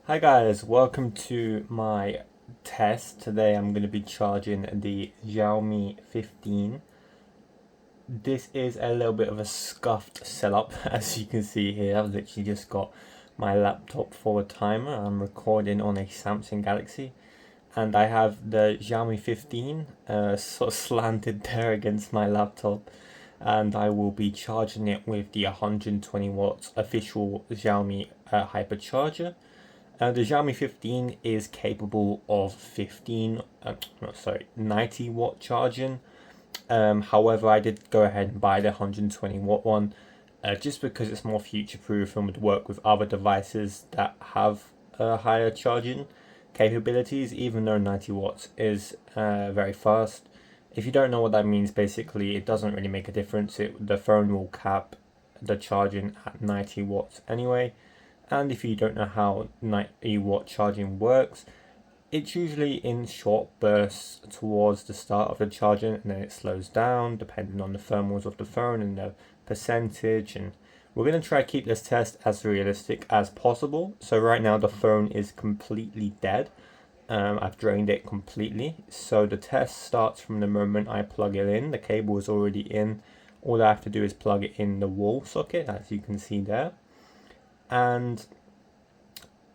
Hi guys, welcome to my test. Today I'm going to be charging the Xiaomi 15. This is a little bit of a scuffed setup as you can see here. I've literally just got my laptop for a timer. I'm recording on a Samsung Galaxy and I have the Xiaomi 15 sort of slanted there against my laptop, and I will be charging it with the 120 watts official Xiaomi HyperCharger. The Xiaomi 15 is capable of 90 watt charging. However, I did go ahead and buy the 120 watt one just because it's more future proof and would work with other devices that have higher charging capabilities, even though 90 watts is very fast. If you don't know what that means, basically it doesn't really make a difference. The phone will cap the charging at 90 watts anyway. And if you don't know how 90 watt charging works, it's usually in short bursts towards the start of the charging, and then it slows down depending on the thermals of the phone and the percentage. And we're going to try to keep this test as realistic as possible. So right now the phone is completely dead. I've drained it completely. So the test starts from the moment I plug it in. The cable is already in. All I have to do is plug it in the wall socket, as you can see there. And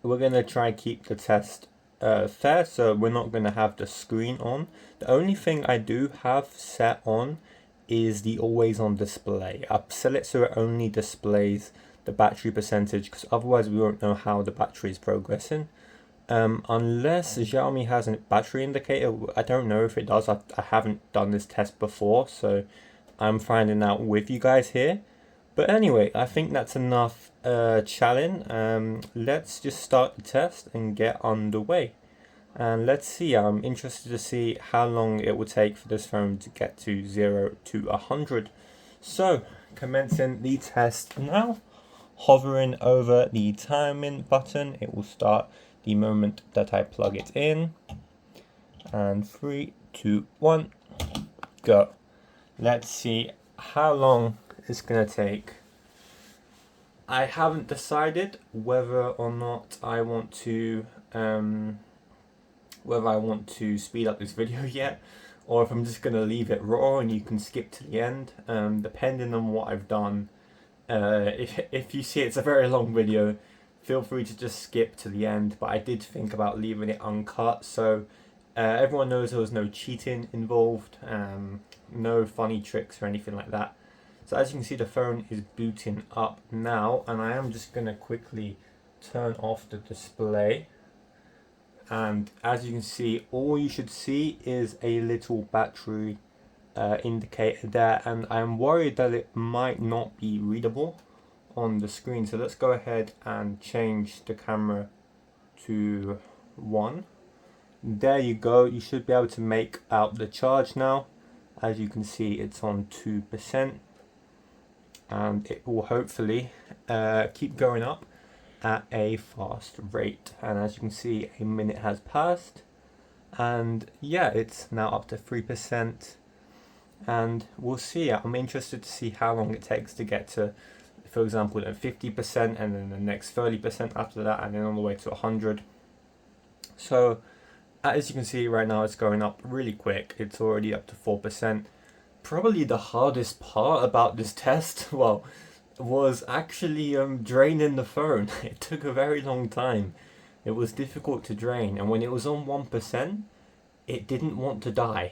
we're going to try and keep the test fair, so we're not going to have the screen on. The only thing I do have set on is the always on display. I've set it so it only displays the battery percentage, because otherwise we won't know how the battery is progressing. Unless Xiaomi has a battery indicator. I don't know if it does. I haven't done this test before, so I'm finding out with you guys here. But anyway, I think that's enough challenge. Let's just start the test and get underway. And let's see, I'm interested to see how long it will take for this phone to get to 0 to 100. So, commencing the test now. Hovering over the timing button, it will start the moment that I plug it in. And 3, 2, 1, go. Let's see how long it's gonna take. I haven't decided whether or not I want to speed up this video yet, or if I'm just gonna leave it raw and you can skip to the end, depending on what I've done. If you see it's a very long video, feel free to just skip to the end, but I did think about leaving it uncut, so everyone knows there was no cheating involved, no funny tricks or anything like that. So as you can see, the phone is booting up now, and I am just going to quickly turn off the display. And as you can see, all you should see is a little battery indicator there, and I'm worried that it might not be readable on the screen. So let's go ahead and change the camera to 1. There you go, you should be able to make out the charge now. As you can see, it's on 2%. And it will hopefully keep going up at a fast rate. And as you can see, a minute has passed, and yeah, it's now up to 3%. And we'll see. I'm interested to see how long it takes to get to, for example, 50%, and then the next 30% after that, and then all the way to 100. So as you can see right now, it's going up really quick. It's already up to 4%. Probably the hardest part about this test, well, was actually draining the phone. It took a very long time. It was difficult to drain, and when it was on 1%, it didn't want to die.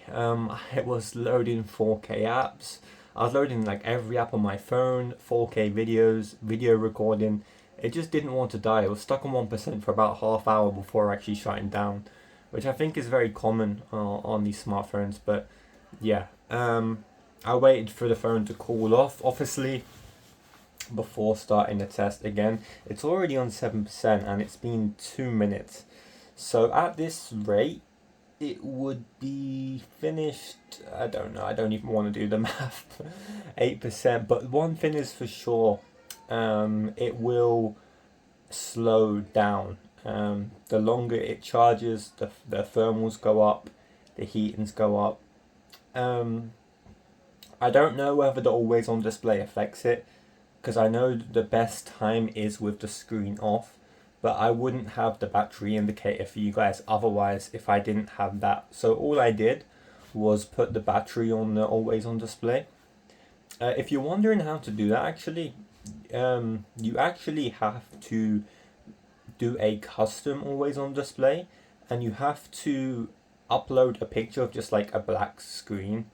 It was loading 4K apps. I was loading like every app on my phone, 4K videos, video recording. It just didn't want to die. It was stuck on 1% for about half hour before actually shutting down, which I think is very common on these smartphones. But yeah, I waited for the phone to cool off, obviously, before starting the test again. It's already on 7%, and it's been 2 minutes. So at this rate, it would be finished, I don't know, I don't even want to do the math, 8%. But one thing is for sure, it will slow down. The longer it charges, the thermals go up, the heatings go up. I don't know whether the always on display affects it, because I know the best time is with the screen off, but I wouldn't have the battery indicator for you guys otherwise if I didn't have that. So all I did was put the battery on the always on display. If you're wondering how to do that, actually, you actually have to do a custom always on display, and you have to upload a picture of just like a black screen.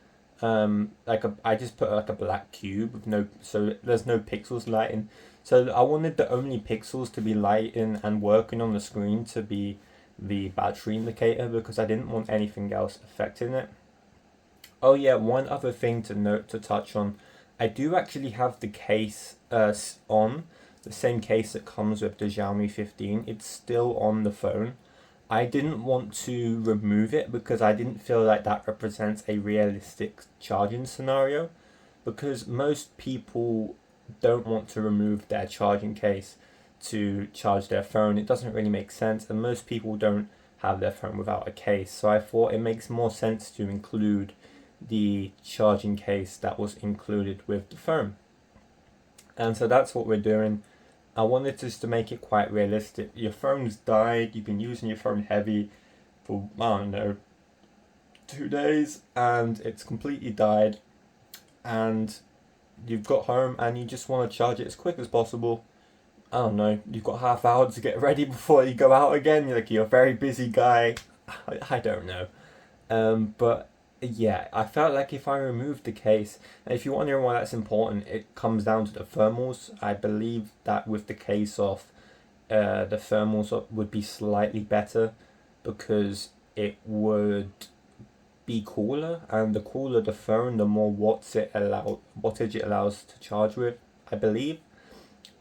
I just put like a black cube with no, so there's no pixels lighting. So I wanted the only pixels to be lighting and working on the screen to be the battery indicator, because I didn't want anything else affecting it. Oh yeah, one other thing to note, to touch on, I do actually have the case on, the same case that comes with the Xiaomi 15. It's still on the phone. I didn't want to remove it because I didn't feel like that represents a realistic charging scenario, because most people don't want to remove their charging case to charge their phone. It doesn't really make sense, and most people don't have their phone without a case. So I thought it makes more sense to include the charging case that was included with the phone. And so that's what we're doing. I wanted just to make it quite realistic. Your phone's died, you've been using your phone heavy for, I don't know, 2 days, and it's completely died, and you've got home and you just want to charge it as quick as possible. I don't know, you've got half hour to get ready before you go out again. You're a very busy guy. I don't know. But yeah, I felt like if I removed the case, and if you're wondering why that's important, it comes down to the thermals. I believe that with the case off, the thermals would be slightly better, because it would be cooler, and the cooler the phone, the more wattage it allows to charge with, I believe.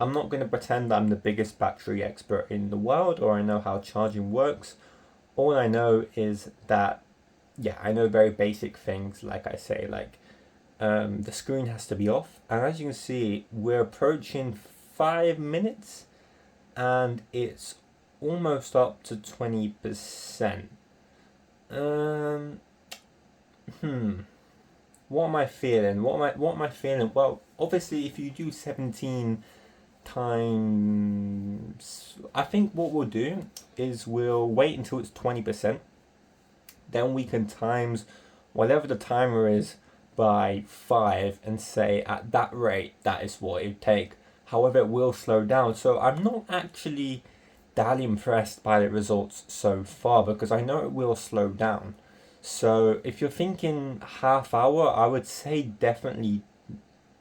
I'm not going to pretend I'm the biggest battery expert in the world, or I know how charging works. All I know is that, yeah, I know very basic things, like I say, like the screen has to be off, and as you can see, we're approaching 5 minutes, and it's almost up to 20%. What am I feeling? What am I feeling? Well, obviously, if you do 17 times, I think what we'll do is we'll wait until it's 20%. Then we can times whatever the timer is by 5 and say at that rate that is what it would take. However, it will slow down. So I'm not actually that impressed by the results so far, because I know it will slow down. So if you're thinking half hour, I would say definitely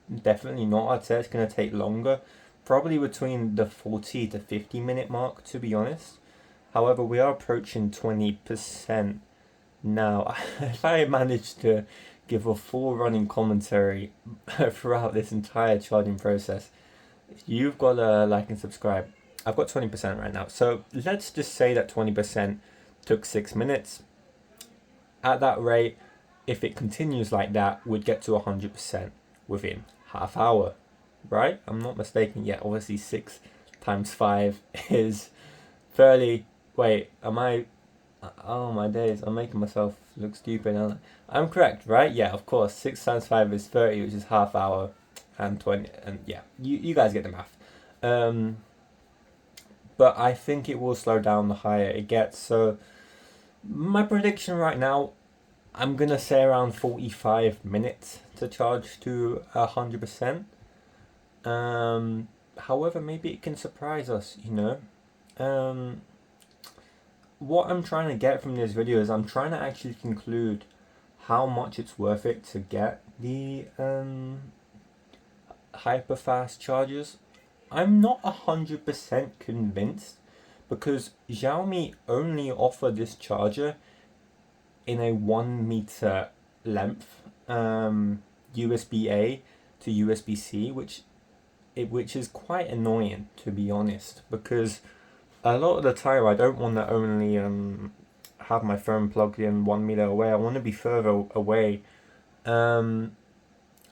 not. I'd say it's going to take longer, probably between the 40 to 50 minute mark, to be honest. However, we are approaching 20% now. If I manage to give a full running commentary throughout this entire charging process, you've got to like and subscribe. I've got 20% right now. So let's just say that 20% took 6 minutes. At that rate, if it continues like that, we'd get to 100% within half hour, right? I'm not mistaken yet. Obviously, 6 times 5 is fairly... Wait, am I... Oh my days, I'm making myself look stupid, aren't I? I'm correct, right? Yeah, of course. 6 times 5 is 30, which is half hour, and 20, and yeah, you guys get the math. But I think it will slow down the higher it gets. So my prediction right now, I'm gonna say around 45 minutes to charge to 100%. However, maybe it can surprise us, you know. What I'm trying to get from this video is I'm trying to actually conclude how much it's worth it to get the hyper fast chargers. I'm not 100% convinced, because Xiaomi only offer this charger in a 1 meter length, USB-A to USB-C, which is quite annoying, to be honest, because a lot of the time I don't want to only have my phone plugged in 1 meter away. I want to be further away.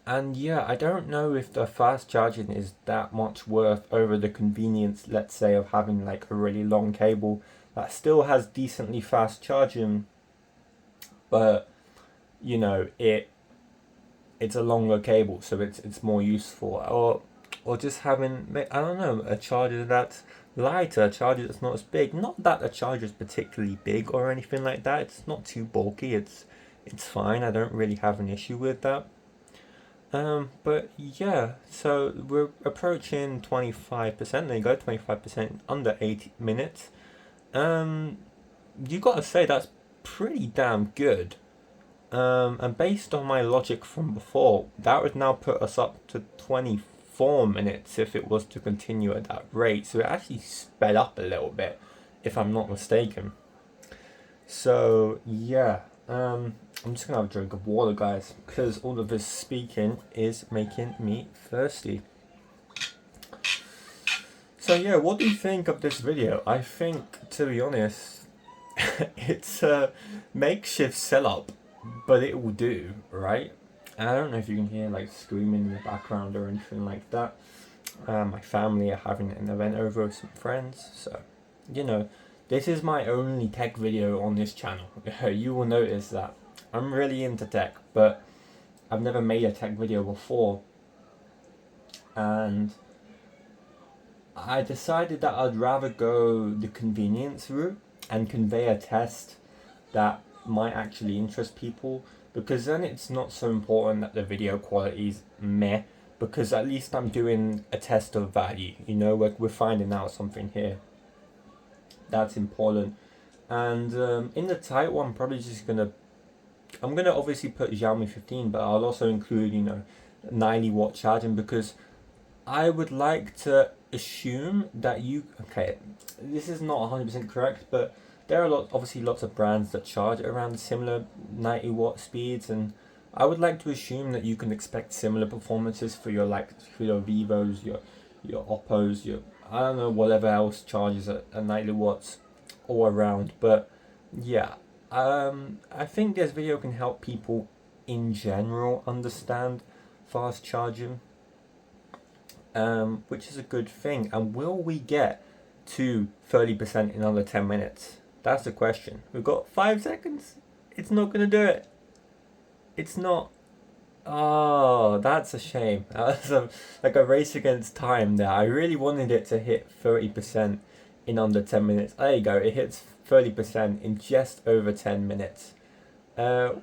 And yeah, I don't know if the fast charging is that much worth over the convenience, let's say, of having like a really long cable that still has decently fast charging, but you know, it's a longer cable, so it's more useful. Or just having, I don't know, a charger that's lighter, a charger that's not as big. Not that the charger is particularly big or anything like that. It's not too bulky. It's fine. I don't really have an issue with that. But yeah, so we're approaching 25%. There you go, 25% under 8 minutes. You gotta say that's pretty damn good. And based on my logic from before, that would now put us up to 24 minutes if it was to continue at that rate. So it actually sped up a little bit, if I'm not mistaken. So yeah, I'm just gonna have a drink of water, guys, because all of this speaking is making me thirsty. So yeah, what do you think of this video? I think, to be honest, it's a makeshift setup, but it will do, right? And I don't know if you can hear like screaming in the background or anything like that. My family are having an event over with some friends, so you know, this is my only tech video on this channel. You will notice that I'm really into tech, but I've never made a tech video before, and I decided that I'd rather go the convenience route and convey a test that might actually interest people, because then it's not so important that the video quality is meh, because at least I'm doing a test of value, you know, we're finding out something here. That's important. And in the title, I'm probably just I'm gonna obviously put Xiaomi 15, but I'll also include, you know, 90-watt charging, because I would like to assume that okay, this is not 100% correct, but there are obviously lots of brands that charge around similar 90-watt speeds, and I would like to assume that you can expect similar performances for your Vivos, your Oppos, your, I don't know, whatever else charges at 90 watts all around. But yeah, I think this video can help people in general understand fast charging, which is a good thing. And will we get to 30% in under 10 minutes? That's the question. We've got 5 seconds. It's not going to do it. It's not. Oh, that's a shame. That's like a race against time there. I really wanted it to hit 30% in under 10 minutes. There you go. It hits 30% in just over 10 minutes,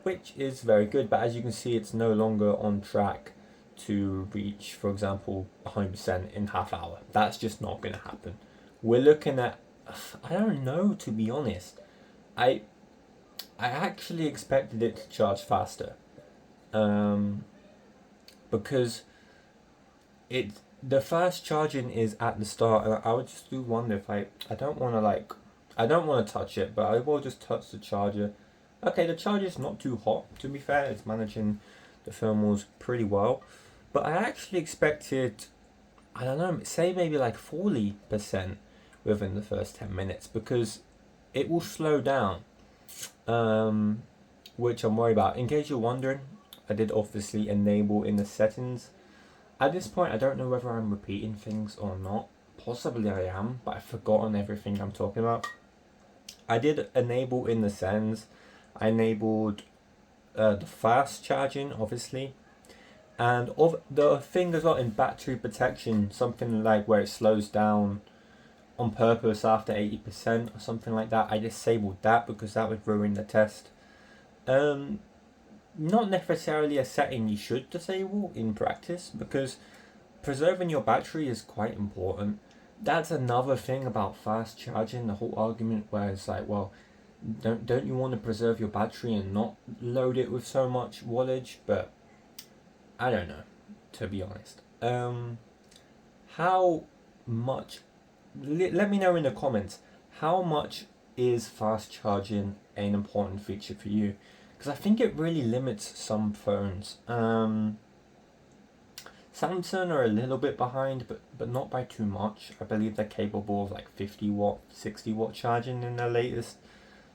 which is very good. But as you can see, it's no longer on track to reach, for example, 100% in half hour. That's just not going to happen. We're looking at, I don't know, to be honest. I actually expected it to charge faster, because the fast charging is at the start, and I would just do wonder if I don't want to touch it, but I will just touch the charger. Okay, the charger's not too hot, to be fair. It's managing the thermals pretty well, but I actually expected, I don't know, say maybe like 40% within the first 10 minutes, because it will slow down, which I'm worried about. In case you're wondering, I did obviously enable in the settings. At this point, I don't know whether I'm repeating things or not. Possibly I am, but I've forgotten everything I'm talking about. I did enable in the settings. I enabled the fast charging, obviously. And of the thing as well in battery protection, something like where it slows down on purpose after 80% or something like that. I disabled that because that would ruin the test. Not necessarily a setting you should disable in practice, because preserving your battery is quite important. That's another thing about fast charging, the whole argument where it's like, well, don't you want to preserve your battery and not load it with so much wattage? But I don't know, to be honest. How much, let me know in the comments, how much is fast charging an important feature for you? Because I think it really limits some phones. Samsung are a little bit behind, but not by too much. I believe they're capable of like 50 watt, 60 watt charging in their latest,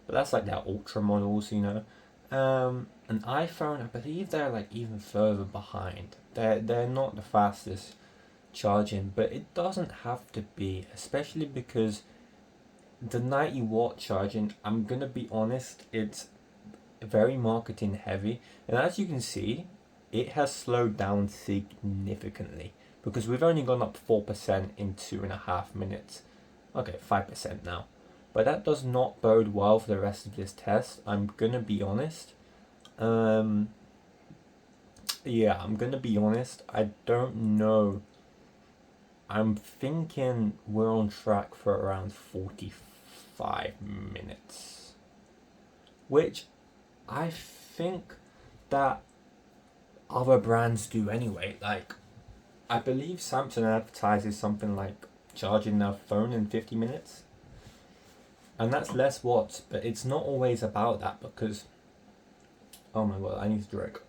but that's like their ultra models, you know. An iPhone, I believe they're like even further behind. They're not the fastest charging, but it doesn't have to be, especially because the 90 watt charging, I'm gonna be honest, it's very marketing heavy, and as you can see, it has slowed down significantly, because we've only gone up 4% in 2.5 minutes. Okay, 5% now. But that does not bode well for the rest of this test. I'm gonna be honest. Yeah, I'm gonna be honest. I don't know. I'm thinking we're on track for around 45 minutes. Which I think that other brands do anyway. Like, I believe Samsung advertises something like charging their phone in 50 minutes. And that's less watts, but it's not always about that because, oh my god, I need to drink.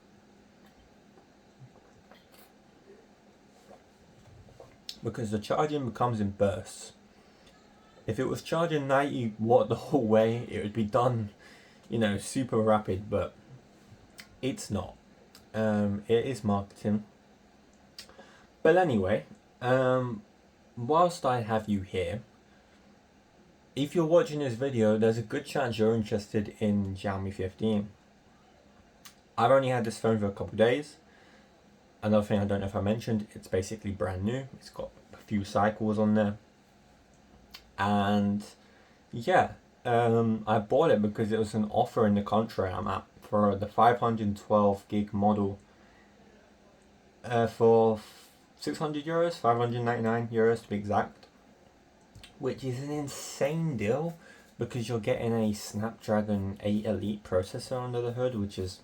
Because the charging comes in bursts. If it was charging 90 watt the whole way, it would be done, you know, super rapid, but it's not. It is marketing. But anyway, whilst I have you here, if you're watching this video, there's a good chance you're interested in Xiaomi 15. I've only had this phone for a couple of days. Another thing I don't know if I mentioned, it's basically brand new. It's got a few cycles on there. And yeah, I bought it because it was an offer in the country I'm at for the 512 gig model for 600 euros, 599 euros to be exact, which is an insane deal because you're getting a Snapdragon 8 Elite processor under the hood, which is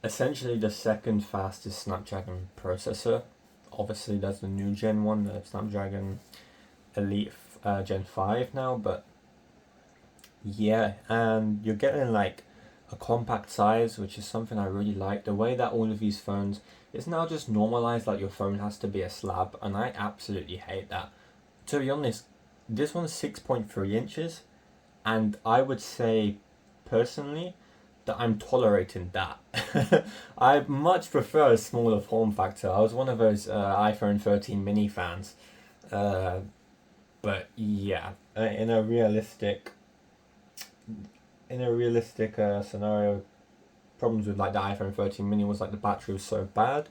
essentially the second fastest Snapdragon processor. Obviously there's the new Gen 1, the Snapdragon Elite Gen 5 now, but yeah, and you're getting like a compact size, which is something I really like. The way that all of these phones, it's now just normalized, like your phone has to be a slab, and I absolutely hate that. To be honest, this one's 6.3 inches, and I would say personally that I'm tolerating that. I much prefer a smaller form factor. I was one of those iPhone 13 mini fans, but yeah, in a realistic scenario, problems with like the iPhone 13 mini was like the battery was so bad,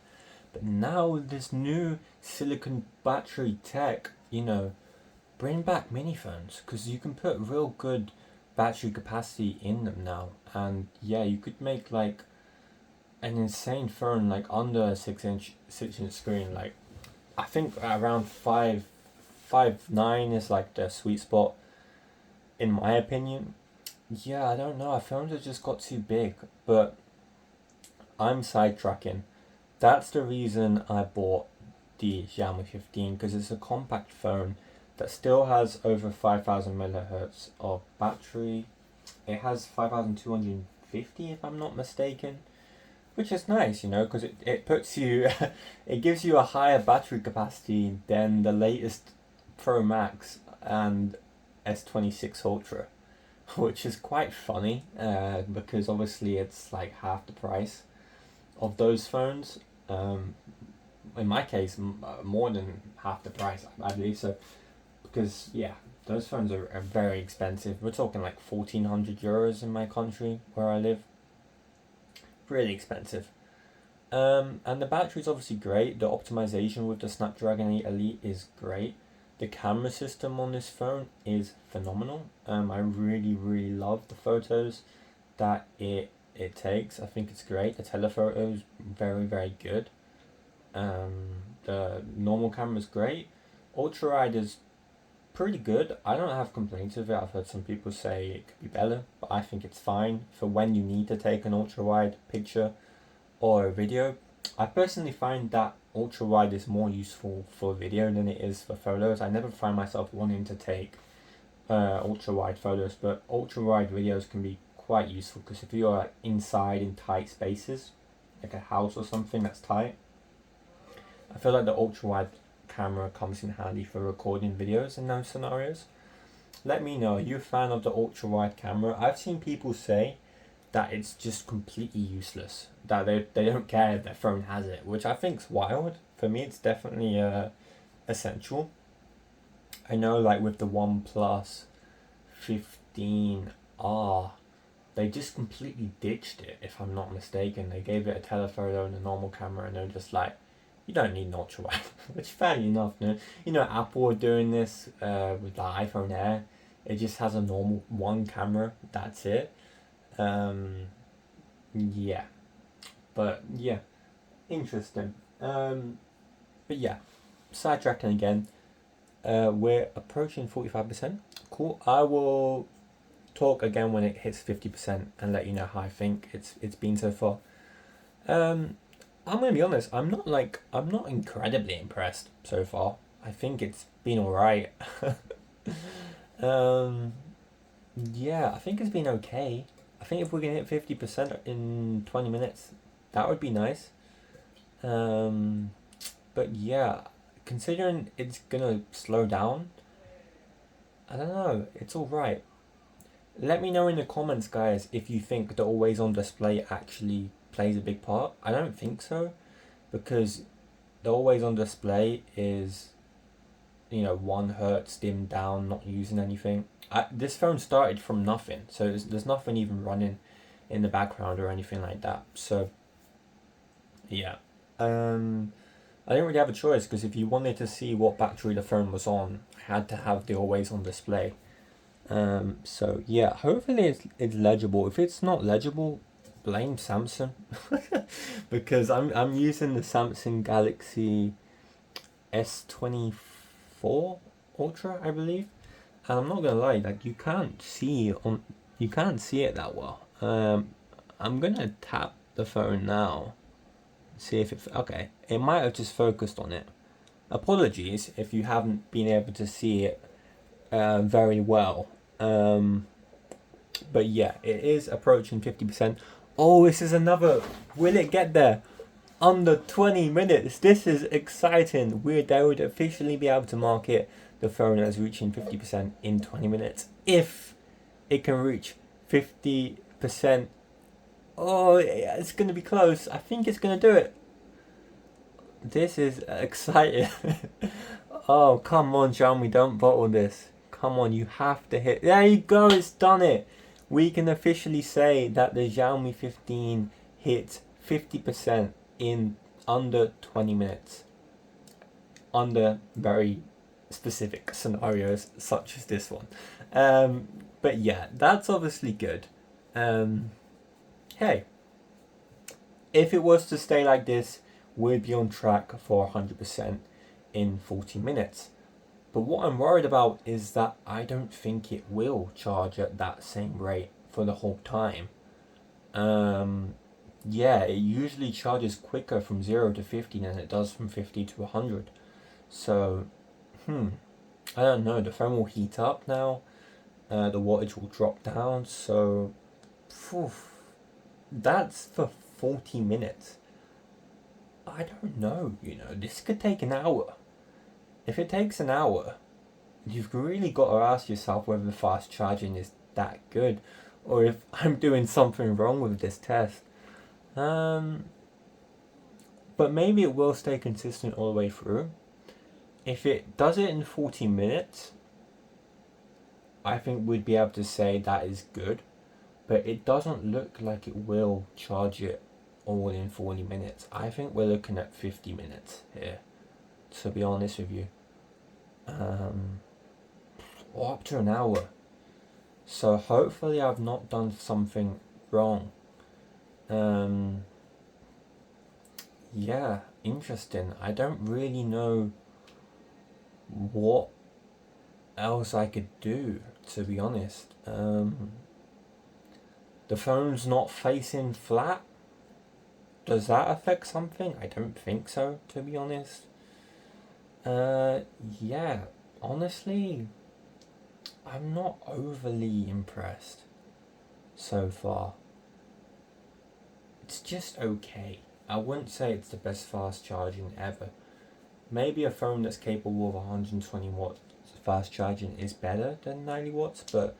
but now with this new silicon battery tech, you know, bring back mini phones because you can put real good battery capacity in them now, and yeah, you could make like an insane phone like under a 6-inch screen. Like I think around 5.9 is like the sweet spot in my opinion. Yeah, I don't know, our phones have just got too big, but I'm sidetracking. That's the reason I bought the Xiaomi 15, because it's a compact phone that still has over 5000 millihertz of battery. It has 5250 if I'm not mistaken, which is nice, you know, because it puts you, it gives you a higher battery capacity than the latest Pro Max and S26 Ultra, which is quite funny because obviously it's like half the price of those phones. In my case, more than half the price, I believe so. Because yeah, those phones are very expensive. We're talking like 1400 euros in my country where I live. Really expensive. And the battery is obviously great. The optimization with the Snapdragon 8 Elite is great. The camera system on this phone is phenomenal. I really love the photos that it takes. I think it's great. The telephoto is very good. The normal camera is great. Ultra wide is pretty good. I don't have complaints with it. I've heard some people say it could be better, but I think it's fine for when you need to take an ultra wide picture or a video. I personally find that ultra wide is more useful for video than it is for photos. I never find myself wanting to take ultra wide photos, but ultra wide videos can be quite useful because if you're inside in tight spaces, like a house or something that's tight, I feel like the ultra wide camera comes in handy for recording videos in those scenarios. Let me know, are you a fan of the ultra wide camera? I've seen people say that it's just completely useless, that they don't care if their phone has it, which I think's wild. For me it's definitely essential. I know like with the OnePlus 15R, they just completely ditched it if I'm not mistaken. They gave it a telephoto and a normal camera and they're just like, You don't need an ultra wide, which is fair enough. No, Apple are doing this with the iPhone Air. It just has a normal one camera. That's it. Yeah, but yeah, interesting. But yeah, sidetracking again. We're approaching 45%. Cool. I will talk again when it hits 50% and let you know how I think it's been so far. I'm gonna be honest. I'm not incredibly impressed so far. I think it's been alright. um, yeah, I think it's been okay. I think if we can hit 50% in 20 minutes, that would be nice. But yeah, considering it's gonna slow down, I don't know. It's alright. Let me know in the comments, guys, if you think the always on display actually plays a big part. I don't think so, because the always on display is, 1 hertz dimmed down, not using anything. This phone started from nothing, so there's nothing even running in the background or anything like that. So yeah, I didn't really have a choice, because if you wanted to see what battery the phone was on, I had to have the always on display. So yeah, hopefully it's legible. If it's not legible, blame Samsung, because I'm using the Samsung Galaxy S24 Ultra, I believe, and I'm not gonna lie, like you can't see it that well. I'm gonna tap the phone now, see if okay. It might have just focused on it. Apologies if you haven't been able to see it very well. But yeah, it is approaching 50%. Oh, this is another. Will it get there? Under 20 minutes. This is exciting. They would officially be able to market the phone as reaching 50% in 20 minutes. If it can reach 50%. Oh, it's going to be close. I think it's going to do it. This is exciting. Oh, come on, Xiaomi, don't bottle this. Come on, you have to hit. There you go, it's done it. We can officially say that the Xiaomi 15 hit 50% in under 20 minutes. Under very specific scenarios, such as this one. But yeah, that's obviously good. Hey, if it was to stay like this, we'd be on track for 100% in 40 minutes. But what I'm worried about is that I don't think it will charge at that same rate for the whole time. Yeah, it usually charges quicker from 0 to 50 than it does from 50 to 100. So, I don't know. The phone will heat up now. The wattage will drop down. So, that's for 40 minutes. I don't know, this could take an hour. If it takes an hour, you've really got to ask yourself whether fast charging is that good, or if I'm doing something wrong with this test. But maybe it will stay consistent all the way through. If it does it in 40 minutes, I think we'd be able to say that is good, but it doesn't look like it will charge it all in 40 minutes. I think we're looking at 50 minutes here, to be honest with you. Or up to an hour. So hopefully I've not done something wrong. Yeah, interesting. I don't really know what else I could do, to be honest. The phone's not facing flat. Does that affect something? I don't think so, to be honest. Yeah, honestly, I'm not overly impressed so far. It's just okay. I wouldn't say it's the best fast charging ever. Maybe a phone that's capable of 120 watts fast charging is better than 90 watts, but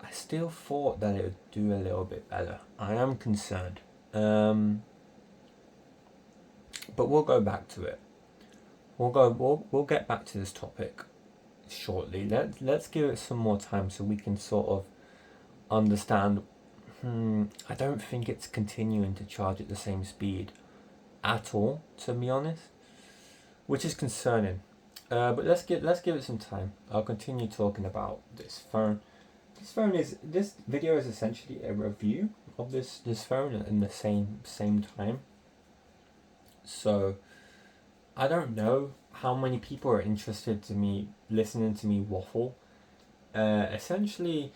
I still thought that it would do a little bit better. I am concerned. But we'll go back to it. We'll get back to this topic shortly. Let's give it some more time so we can sort of understand. I don't think it's continuing to charge at the same speed at all, to be honest, which is concerning. But let's give it some time. I'll continue talking about this phone. This video is essentially a review of this phone in the same time. So I don't know how many people are interested to me listening to me waffle. Essentially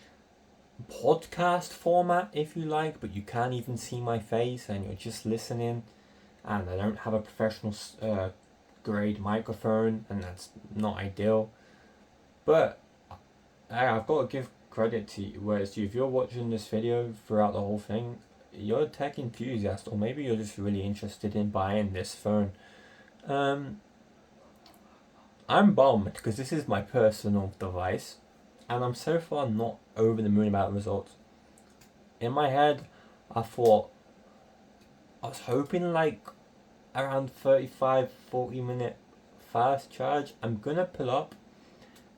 podcast format if you like, but you can't even see my face and you're just listening, and I don't have a professional grade microphone, and that's not ideal. But I've got to give credit to you, whereas if you're watching this video throughout the whole thing, you're a tech enthusiast, or maybe you're just really interested in buying this phone. I'm bummed because this is my personal device, and I'm so far not over the moon about the results. In my head, I was hoping like around 35-40 minute fast charge. I'm gonna pull up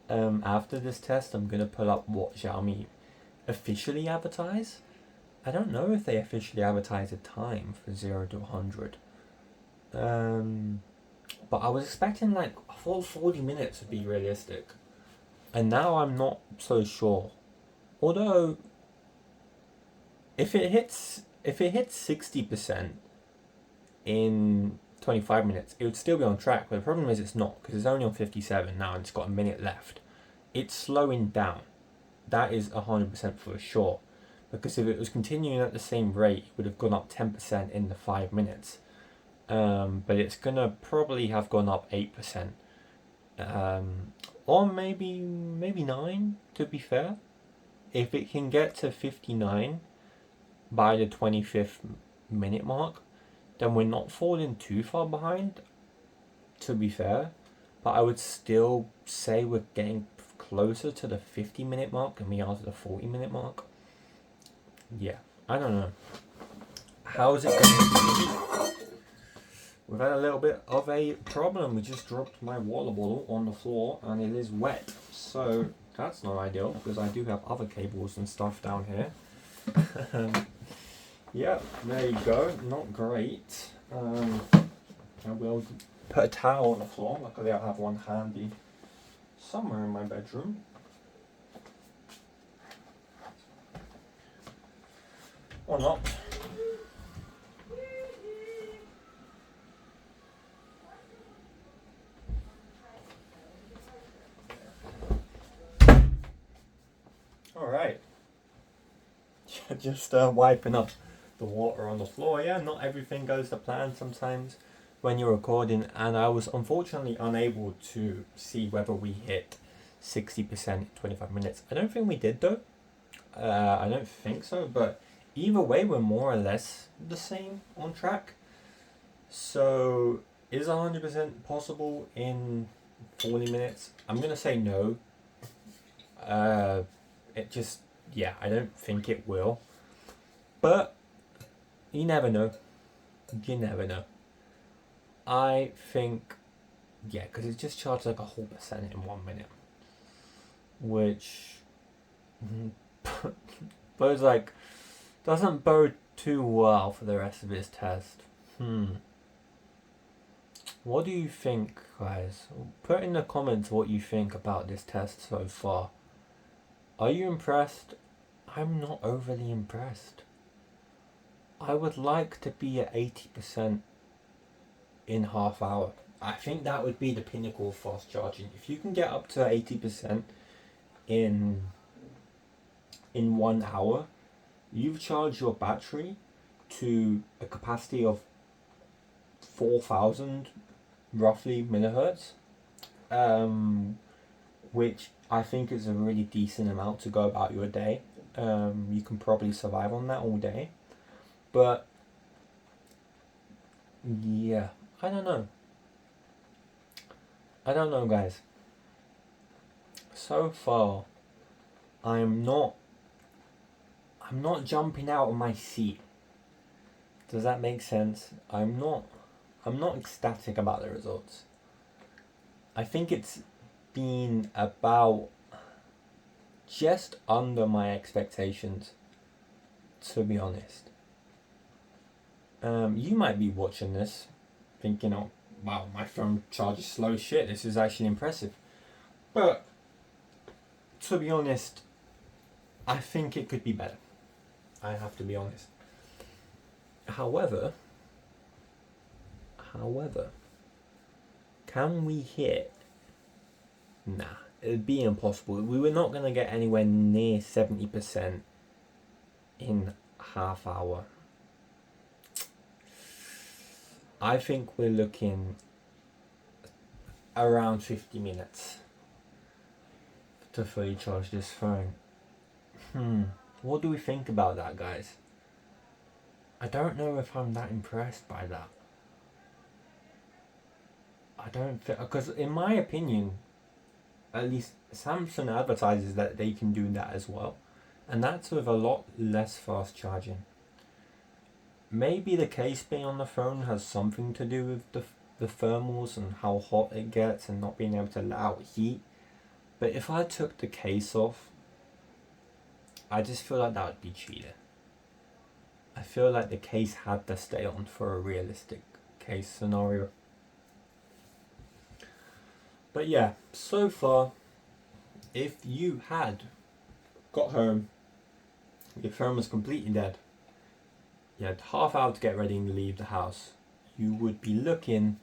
after this test. I'm gonna pull up what Xiaomi officially advertise. I don't know if they officially advertise a time for 0 to 100. But I was expecting like a full 40 minutes would be realistic, and now I'm not so sure. Although if it hits 60% in 25 minutes, it would still be on track. But the problem is it's not, because it's only on 57 now and it's got a minute left. It's slowing down. That is 100% for sure. Because if it was continuing at the same rate, it would have gone up 10% in the 5 minutes. But it's gonna probably have gone up 8%. Or maybe 9, to be fair. If it can get to 59 by the 25th minute mark, then we're not falling too far behind, to be fair. But I would still say we're getting closer to the 50-minute mark than we are to the 40-minute mark. Yeah, I don't know. How is it going to be? We've had a little bit of a problem. We just dropped my water bottle on the floor and it is wet. So that's not ideal, because I do have other cables and stuff down here. Yeah, there you go. Not great. I will put a towel on the floor. Luckily I have one handy somewhere in my bedroom. Or not. Alright. Just wiping up the water on the floor. Yeah, not everything goes to plan sometimes when you're recording, and I was unfortunately unable to see whether we hit 60% in 25 minutes. I don't think we did though. I don't think so, but either way we're more or less the same on track. So is 100% possible in 40 minutes? I'm gonna say no. I don't think it will. But you never know. You never know. I think, yeah, because it just charged like a whole percent in 1 minute. Which bodes like, doesn't bode too well for the rest of this test. What do you think, guys? Put in the comments what you think about this test so far. Are you impressed? I'm not overly impressed. I would like to be at 80% in half hour. I think that would be the pinnacle of fast charging. If you can get up to 80% in 1 hour, you've charged your battery to a capacity of 4,000 roughly millihertz, which I think is a really decent amount to go about your day. You can probably survive on that all day. But yeah, I don't know. Guys. So far, I'm not jumping out of my seat. Does that make sense? I'm not ecstatic about the results. I think it's been about just under my expectations, to be honest. You might be watching this thinking, oh wow, my phone charges slow as shit, this is actually impressive. But to be honest, I think it could be better. I have to be honest. However, can we hit? Nah, it'd be impossible. We were not going to get anywhere near 70% in half hour. I think we're looking around 50 minutes to fully charge this phone. What do we think about that, guys? I don't know if I'm that impressed by that. I don't think, because in my opinion, at least Samsung advertises that they can do that as well, and that's with a lot less fast charging. Maybe the case being on the phone has something to do with the thermals and how hot it gets and not being able to let out heat. But if I took the case off, I just feel like that would be cheating. I feel like the case had to stay on for a realistic case scenario. But yeah, so far, if you had got home, your phone was completely dead, you had half hour to get ready and leave the house, you would be looking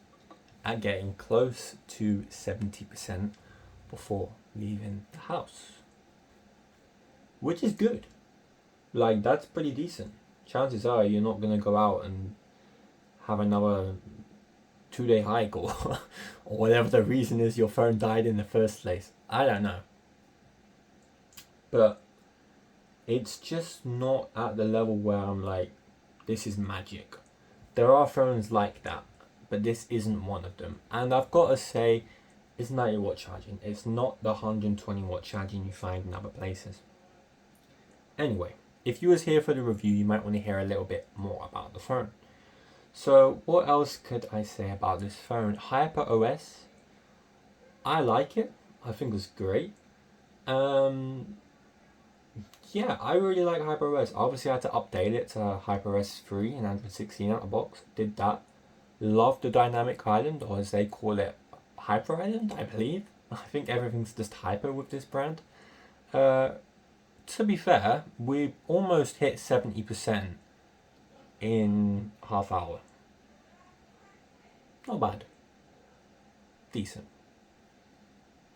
at getting close to 70% before leaving the house. Which is good. Like, that's pretty decent. Chances are you're not going to go out and have another 2-day hike or whatever the reason is your phone died in the first place. I don't know. But it's just not at the level where I'm like, this is magic. There are phones like that, but this isn't one of them. And I've got to say, it's 90 watt charging. It's not the 120 watt charging you find in other places. Anyway, if you was here for the review, you might want to hear a little bit more about the phone. So what else could I say about this phone? HyperOS, I like it. I think it's great. Yeah, I really like HyperOS. Obviously I had to update it to HyperOS 3 and Android 16 out of the box. Did that. Love the dynamic island, or as they call it, Hyper Island, I believe. I think everything's just hyper with this brand. To be fair, we almost hit 70% in half hour. Not bad. Decent.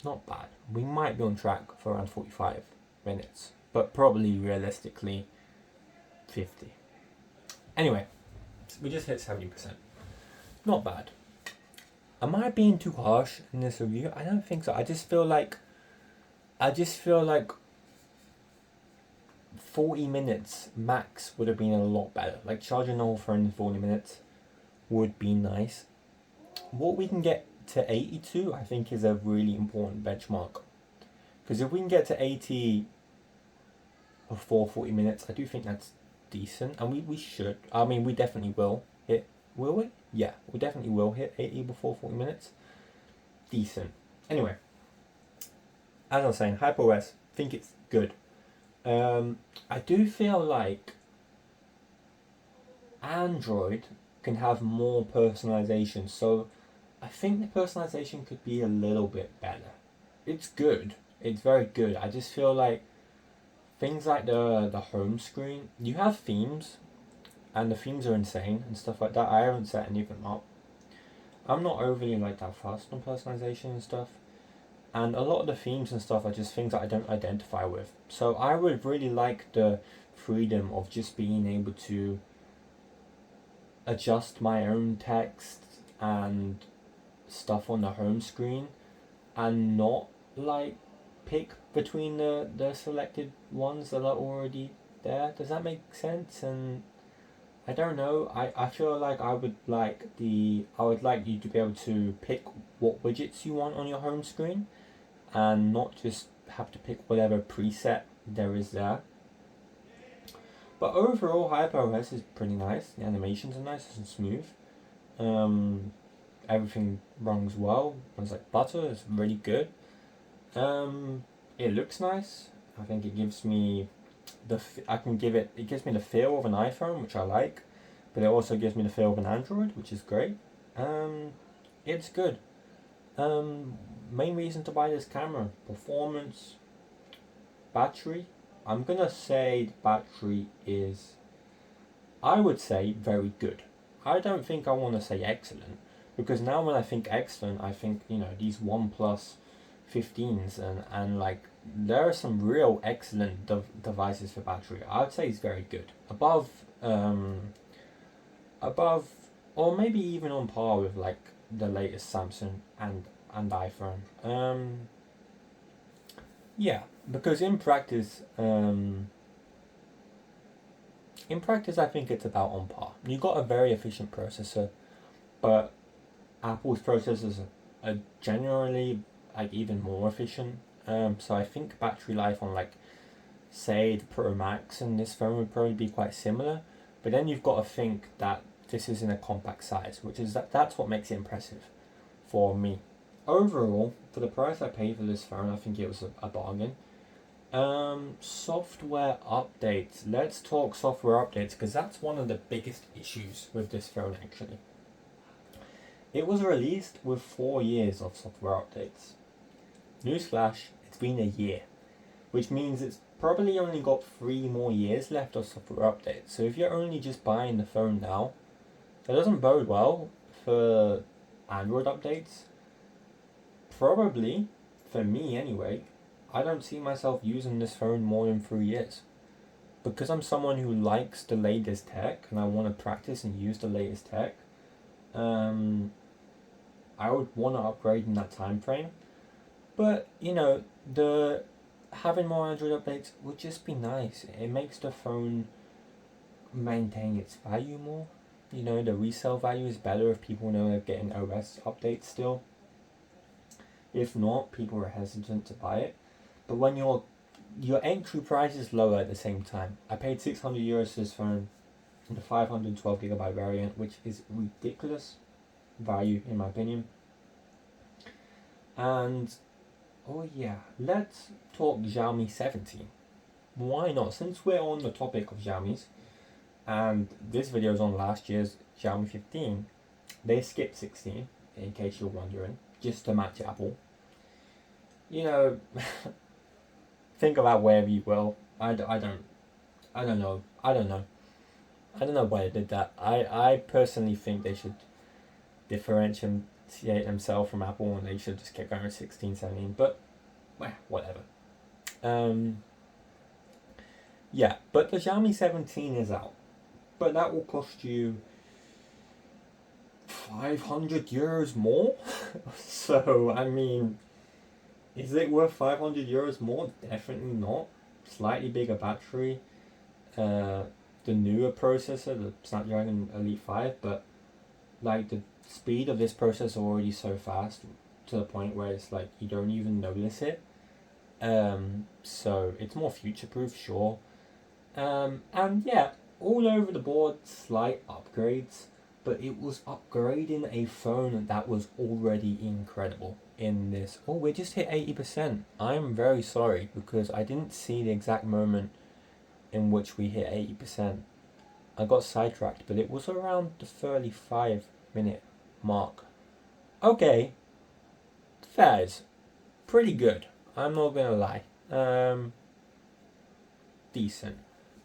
Not bad. We might be on track for around 45 minutes, but probably realistically 50. Anyway, we just hit 70%. Not bad. Am I being too harsh in this review? I don't think so. I just feel like 40 minutes max would have been a lot better. Like, charging the whole phone in 40 minutes would be nice. What we can get to 82, I think, is a really important benchmark. Because if we can get to 80 before 40 minutes, I do think that's decent. And we should. I mean, we definitely will hit. Will we? Yeah, we definitely will hit 80 before 40 minutes. Decent. Anyway, as I was saying, HyperOS, think it's good. I do feel like Android can have more personalization, so I think the personalization could be a little bit better. It's good. It's very good. I just feel like things like the home screen, you have themes, and the themes are insane and stuff like that. I haven't set any of them up. I'm not overly like that fast on personalization and stuff. And a lot of the themes and stuff are just things that I don't identify with. So I would really like the freedom of just being able to adjust my own text and stuff on the home screen and not like pick between the selected ones that are already there. Does that make sense? And I don't know. I feel like I would like you to be able to pick what widgets you want on your home screen and not just have to pick whatever preset there is there. But overall, HyperOS is pretty nice. The animations are nice and smooth. Everything runs well. Runs like butter. It's really good. It looks nice. I think it gives me it gives me the feel of an iPhone, which I like, but it also gives me the feel of an Android, which is great. It's good. Main reason to buy this camera: performance, battery. I'm gonna say the battery is, I would say, very good. I don't think I want to say excellent, because now when I think excellent, I think, these OnePlus 15s, and like, there are some real excellent devices for battery. I'd say it's very good. Above, or maybe even on par with like the latest Samsung and iPhone. Yeah, because in practice, I think it's about on par. You got a very efficient processor, but Apple's processors are generally like even more efficient. So I think battery life on, like, say, the Pro Max and this phone would probably be quite similar. But then you've got to think that this is in a compact size, which is that's what makes it impressive for me. Overall, for the price I paid for this phone, I think it was a bargain. Software updates. Let's talk software updates, because that's one of the biggest issues with this phone actually. It was released with 4 years of software updates. Newsflash, it's been a year, which means it's probably only got 3 more years left of software updates. So if you're only just buying the phone now, that doesn't bode well for Android updates. Probably, for me anyway, I don't see myself using this phone more than 3 years. Because I'm someone who likes the latest tech and I want to practice and use the latest tech, I would want to upgrade in that time frame. But, the having more Android updates would just be nice. It makes the phone maintain its value more. The resale value is better if people know they're getting OS updates still. If not, people are hesitant to buy it. But when your entry price is lower at the same time. I paid €600 for this phone in the 512GB variant, which is ridiculous value in my opinion. And oh yeah, let's talk Xiaomi 17. Why not? Since we're on the topic of Xiaomi's, and this video is on last year's Xiaomi 15, they skipped 16, in case you're wondering, just to match Apple. Think about wherever you will. I don't know. I don't know why they did that. I personally think they should differentiate themselves from Apple, and they should just keep going with 16, 17. But whatever. Yeah, but the Xiaomi 17 is out. But that will cost you €500 more. So, I mean, is it worth €500 more? Definitely not. Slightly bigger battery, the newer processor, the Snapdragon Elite 5, but like the speed of this processor is already so fast to the point where it's like you don't even notice it. So it's more future proof, sure. And yeah, all over the board, slight upgrades, but it was upgrading a phone that was already incredible in this. Oh, we just hit 80%. I'm very sorry, because I didn't see the exact moment in which we hit 80%. I got sidetracked, but it was around the 35-minute mark. Okay, that is pretty good. I'm not gonna lie. Decent.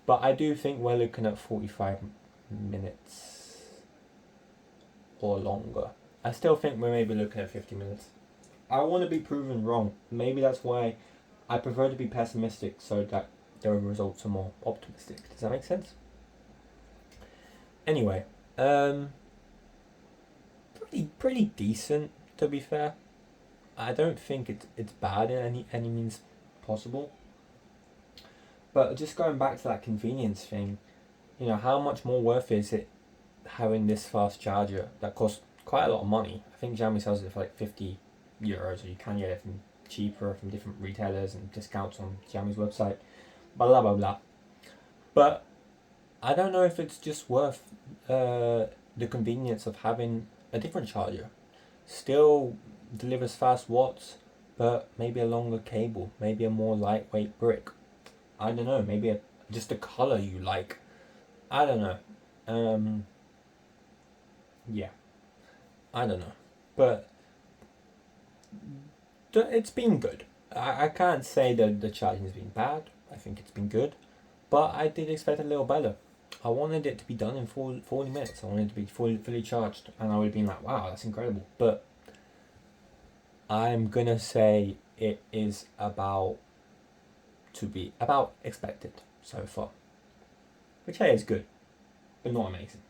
But I do think we're looking at 45 minutes or longer. I still think we're maybe looking at 50 minutes. I want to be proven wrong. Maybe that's why I prefer to be pessimistic, so that the results are more optimistic. Does that make sense? Anyway, pretty decent, to be fair. I don't think it's bad in any means possible. But just going back to that convenience thing, how much more worth is it having this fast charger that costs quite a lot of money? I think Xiaomi sells it for like €50, or you can get it from cheaper from different retailers and discounts on Xiaomi's website. Blah blah blah. But I don't know if it's just worth the convenience of having a different charger. Still delivers fast watts, but maybe a longer cable, maybe a more lightweight brick. I don't know, maybe just a color you like. I don't know. Yeah. I don't know, but it's been good. I can't say that the charging has been bad. I think it's been good, but I did expect a little better. I wanted it to be done in 40 minutes. I wanted it to be fully charged, and I would have been like, wow, that's incredible. But I'm gonna say it is about expected so far, which hey is good, but not amazing.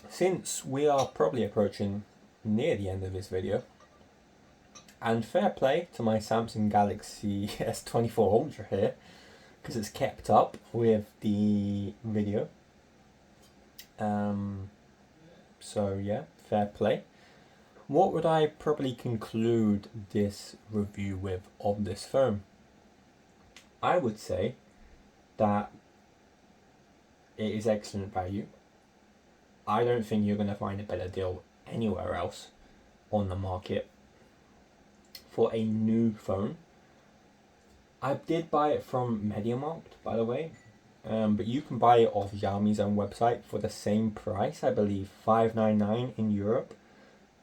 Since we are probably approaching near the end of this video, and fair play to my Samsung Galaxy S24 Ultra here, because it's kept up with the video. So yeah, fair play. What would I probably conclude this review with of this phone? I would say that it is excellent value. I don't think you're going to find a better deal anywhere else on the market for a new phone. I did buy it from MediaMarkt, by the way, but you can buy it off Xiaomi's own website for the same price, I believe, $599 in Europe.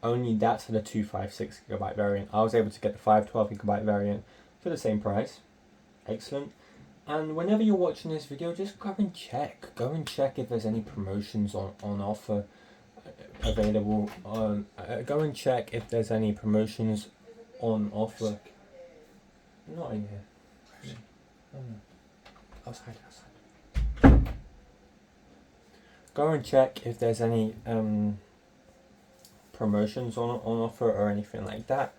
Only that's for the 256GB variant. I was able to get the 512GB variant for the same price. Excellent. And whenever you're watching this video, just go and check. Go and check if there's any promotions on offer available. Go and check if there's any promotions on offer. Not in here. Outside. Go and check if there's any promotions on offer or anything like that.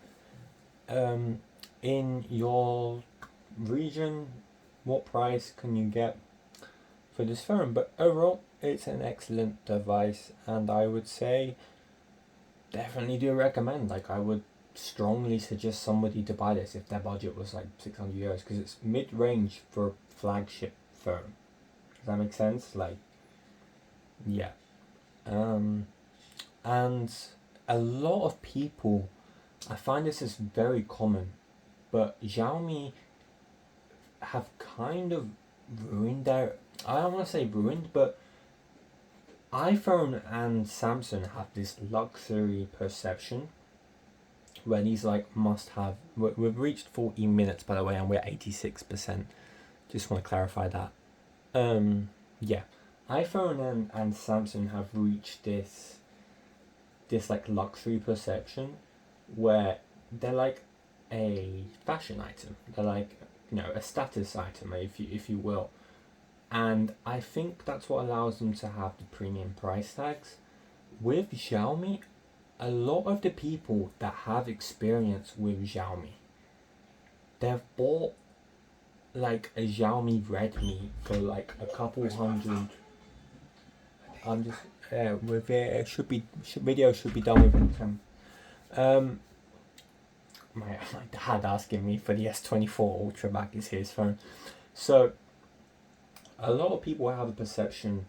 In your region, what price can you get for this phone? But overall, it's an excellent device, and I would say definitely do recommend. Like, I would strongly suggest somebody to buy this if their budget was like 600 euros, because it's mid-range for a flagship phone. Does that make sense? Like, yeah. And a lot of people, I find this is very common, but Xiaomi have kind of ruined their, I don't want to say ruined, but iPhone and Samsung have this luxury perception where these like must have, we've reached 40 minutes by the way, and we're 86%, just want to clarify that. Yeah, iPhone and Samsung have reached this like luxury perception where they're like a fashion item, they're like, you know, a status item, if you will. And I think that's what allows them to have the premium price tags. With Xiaomi, a lot of the people that have experience with Xiaomi, they've bought like a Xiaomi Redmi for like a couple hundred. I'm just with it. Video should be done within 10. My dad asking me for the S24 Ultra back is his phone. So a lot of people have a perception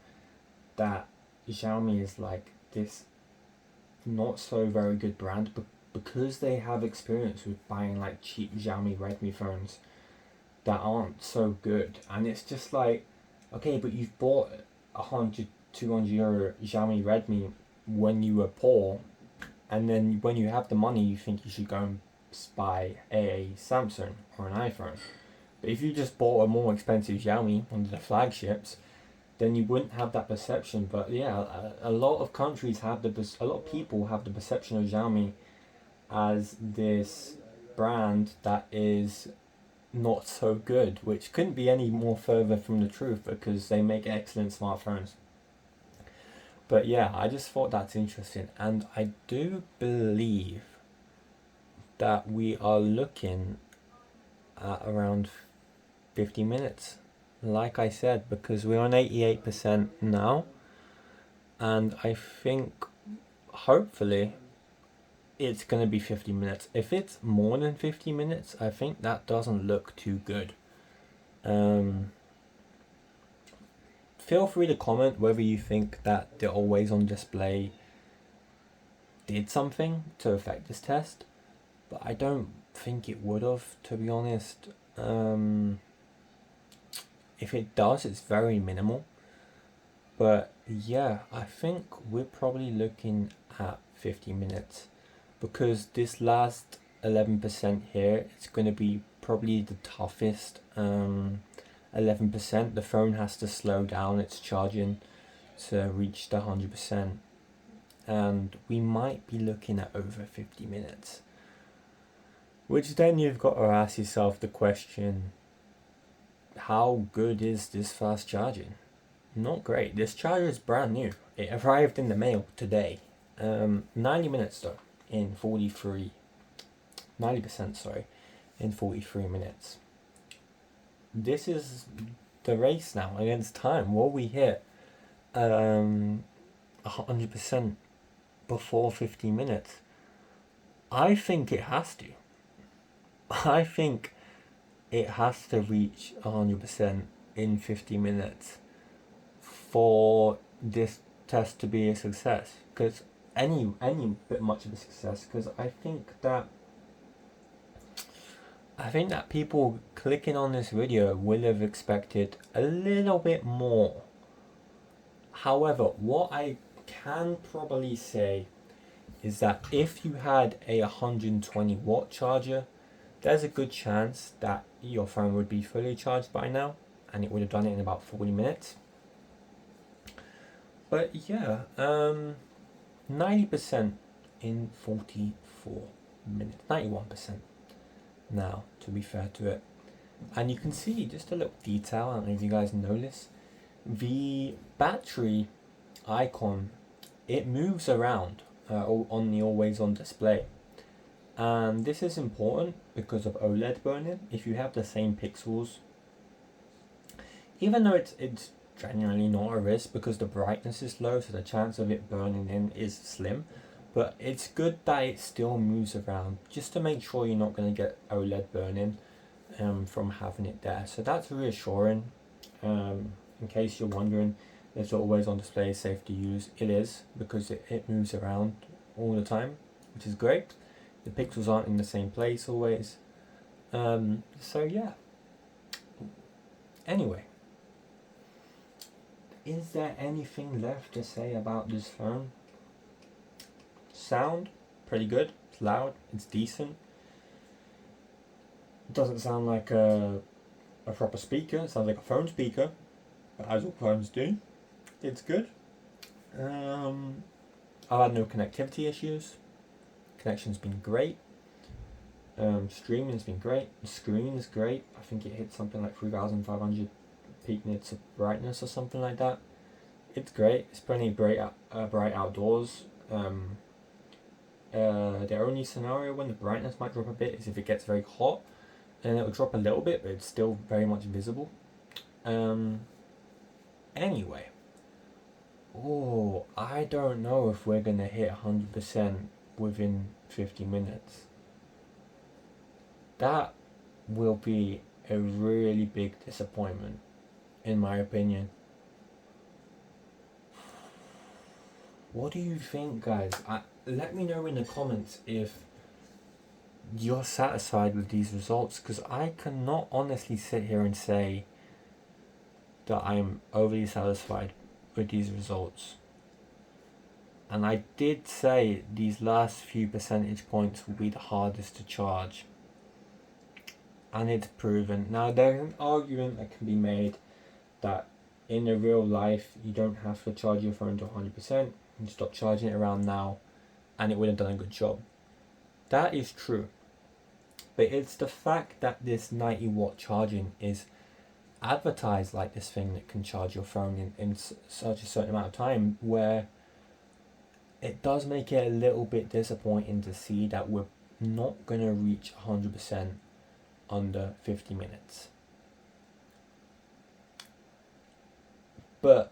that Xiaomi is like this not so very good brand, but because they have experience with buying like cheap Xiaomi Redmi phones that aren't so good. And it's just like, okay, but you've bought 100, 200 euro Xiaomi Redmi when you were poor, and then when you have the money you think you should go and buy a Samsung or an iPhone. But if you just bought a more expensive Xiaomi, one of the flagships, then you wouldn't have that perception. But yeah, a lot of countries have a lot of people have the perception of Xiaomi as this brand that is not so good, which couldn't be any more further from the truth because they make excellent smartphones. But yeah, I just thought that's interesting, and I do believe that we are looking at around 50 minutes, like I said, because we're on 88% now, and I think hopefully it's going to be 50 minutes. If it's more than 50 minutes, I think that doesn't look too good. Feel free to comment whether you think that the always on display did something to affect this test, but I don't think it would have, to be honest. If it does, it's very minimal. But yeah, I think we're probably looking at 50 minutes because this last 11% here, it's going to be probably the toughest 11%. The phone has to slow down its charging to reach the 100%, and we might be looking at over 50 minutes, which then you've got to ask yourself the question, how good is this fast charging? Not great. This charger is brand new. It arrived in the mail today. 90 minutes though, in 43, 90%, sorry, in 43 minutes. This is the race now against time. Will we hit 100% before 50 minutes? I think it has to. I think it has to reach 100% in 50 minutes for this test to be a success. Because any bit much of a success, because I think that people clicking on this video will have expected a little bit more. However, what I can probably say is that if you had a 120 watt charger, there's a good chance that your phone would be fully charged by now, and it would have done it in about 40 minutes. But yeah, 90% in 44 minutes, 91% now, to be fair to it. And you can see just a little detail, I don't know if you guys notice, the battery icon, it moves around on the always on display. And this is important because of OLED burn-in. If you have the same pixels, even though it's genuinely not a risk because the brightness is low, so the chance of it burning in is slim, but it's good that it still moves around just to make sure you're not going to get OLED burn-in from having it there. So that's reassuring. In case you're wondering, it's always on display, safe to use. It is, because it moves around all the time, which is great. The pixels aren't in the same place always. So yeah. Anyway, is there anything left to say about this phone? Sound, pretty good. It's loud, it's decent. It doesn't sound like a proper speaker, it sounds like a phone speaker, but as all phones do. It's good. I've had no connectivity issues. Connection's been great. Streaming's been great. The screen is great. I think it hit something like 3,500 peak nits of brightness or something like that. It's great. It's plenty bright outdoors. The only scenario when the brightness might drop a bit is if it gets very hot, and it will drop a little bit, but it's still very much visible. Anyway. Oh, I don't know if we're gonna hit 100% within 50 minutes. That will be a really big disappointment, in my opinion. What do you think, guys? Let me know in the comments if you're satisfied with these results, because I cannot honestly sit here and say that I am overly satisfied with these results. And I did say these last few percentage points will be the hardest to charge, and it's proven. Now there's an argument that can be made that in a real life you don't have to charge your phone to 100%, you stop charging it around now and it would have done a good job. That is true, but it's the fact that this 90 watt charging is advertised like this thing that can charge your phone in such a certain amount of time, where it does make it a little bit disappointing to see that we're not going to reach 100% under 50 minutes. But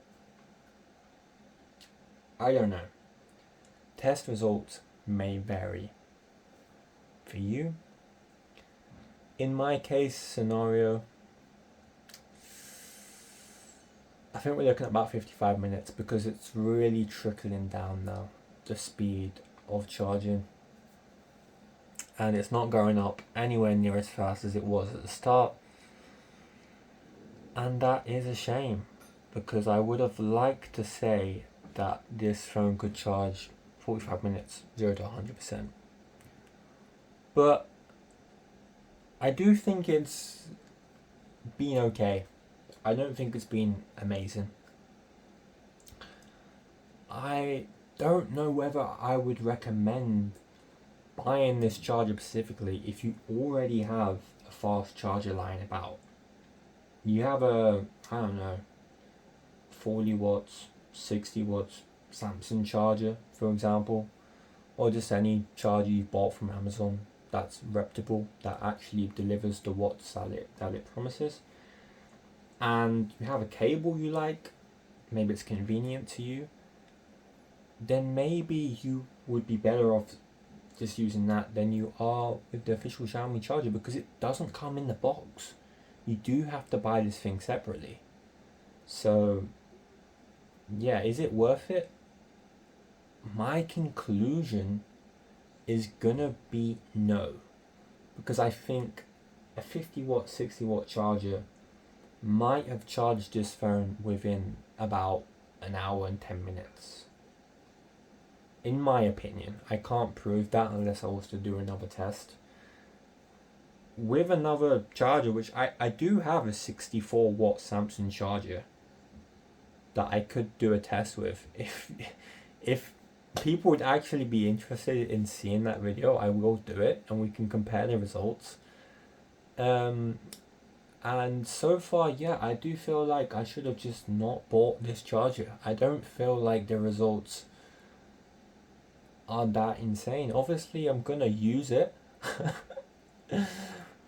I don't know. Test results may vary for you. In my case scenario, I think we're looking at about 55 minutes because it's really trickling down now, the speed of charging. And it's not going up anywhere near as fast as it was at the start. And that is a shame. because I would have liked to say that this phone could charge 45 minutes, 0 to 100%. But I do think it's been okay. I don't think it's been amazing. I don't know whether I would recommend buying this charger specifically if you already have a fast charger lying about. You have a, I don't know, 40 watts, 60 watts Samsung charger, for example, or just any charger you bought from Amazon that's reputable, that actually delivers the watts that it promises, and you have a cable you like, maybe it's convenient to you, then maybe you would be better off just using that than you are with the official Xiaomi charger, because it doesn't come in the box. You do have to buy this thing separately. So yeah, is it worth it? My conclusion is gonna be no, because I think a 50 watt, 60 watt charger might have charged this phone within about an hour and 10 minutes. In my opinion, I can't prove that unless I was to do another test. With another charger, which I do have a 64 watt Samsung charger that I could do a test with. If people would actually be interested in seeing that video, I will do it and we can compare the results. And so far, yeah, I do feel like I should have just not bought this charger. I don't feel like the results are that insane. Obviously, I'm gonna use it.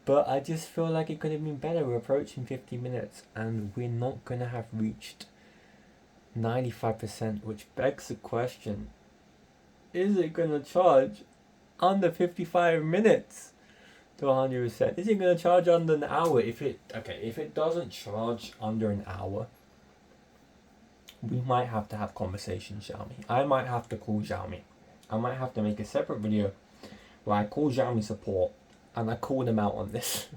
But I just feel like it could have been better. We're approaching 50 minutes and we're not gonna have reached 95%, which begs the question, is it gonna charge under 55 minutes to 100%? Is it gonna charge under an hour? If it doesn't charge under an hour, we might have to have conversations, Xiaomi. I might have to call Xiaomi. I might have to make a separate video where I call Xiaomi support and I call them out on this.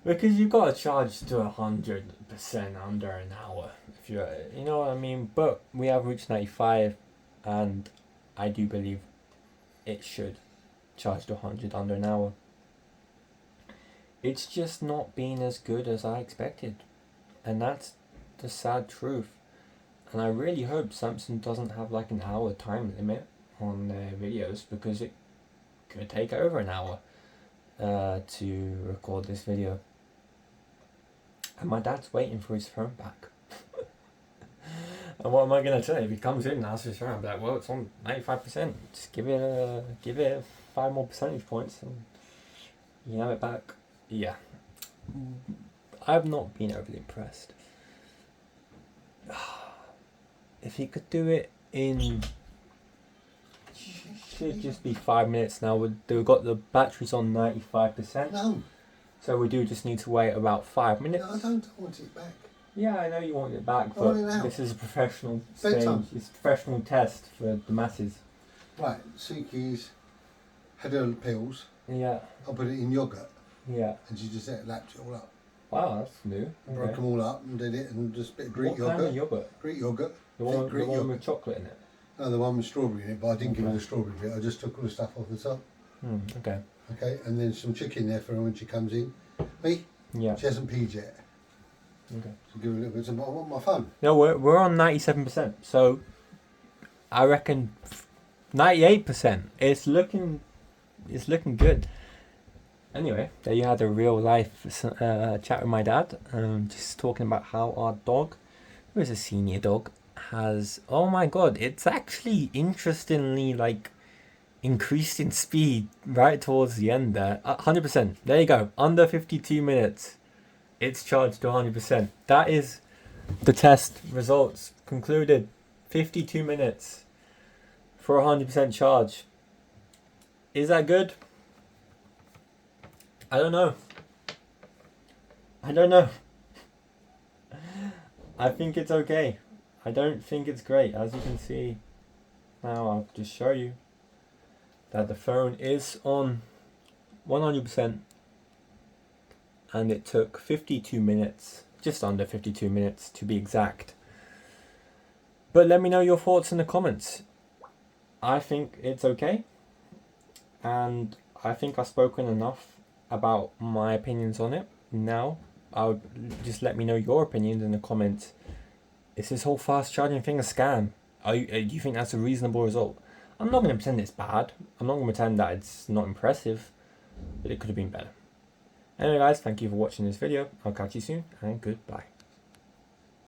Because you've got to charge to 100% under an hour. If you're, you know what I mean? But we have reached 95 and I do believe it should charge to 100 under an hour. It's just not been as good as I expected. And that's the sad truth. And I really hope Samsung doesn't have like an hour time limit on their videos, because it could take over an hour to record this video. And my dad's waiting for his phone back. And what am I gonna say if he comes in and asks his phone? I'm like, well, it's on 95%. Just give it 5 more percentage points and you have it back. Yeah, I've not been overly impressed. If he could do it in, should just be 5 minutes now. We've got the batteries on 95%. No. So we do just need to wait about 5 minutes. No, I don't want it back. Yeah, I know you want it back, I want it but now. this is a professional stage. Bedtime. It's a professional test for the masses. Right, Suki's had her pills. Yeah, I put it in yoghurt yeah. and she just lapped it all up. Wow, that's new. Broke them all up and did it, and just a bit of Greek What yoghurt. kind of yogurt? Greek yoghurt. The one Greek with yogurt. chocolate in it? No, the one with strawberry in it, but I didn't give her Okay. the strawberry bit. I just took all the stuff off the top. Okay. Okay, and then some chicken there for her when she comes in. Me? Yeah. She hasn't peed yet. Okay. So give her a little bit of, I want my phone. No, we're on 97%. So I reckon 98%. It's looking good. Anyway, there you had a real life chat with my dad. Just talking about how our dog, who is a senior dog, has, oh my god, it's actually interestingly like increased in speed right towards the end there. 100%. There you go. Under 52 minutes. It's charged to 100%. That is the test results concluded. 52 minutes for 100% charge. Is that good? I don't know. I think it's okay. I don't think it's great. As you can see now, I'll just show you that the phone is on 100%. And it took 52 minutes just under 52 minutes to be exact. But let me know your thoughts in the comments. I think it's okay, and I think I've spoken enough about my opinions on it. Now, I'll just let me know your opinions in the comments. Is this whole fast charging thing a scam? Do you think that's a reasonable result? I'm not going to pretend it's bad. I'm not going to pretend that it's not impressive, but it could have been better. Anyway guys, thank you for watching this video. I'll catch you soon, and goodbye.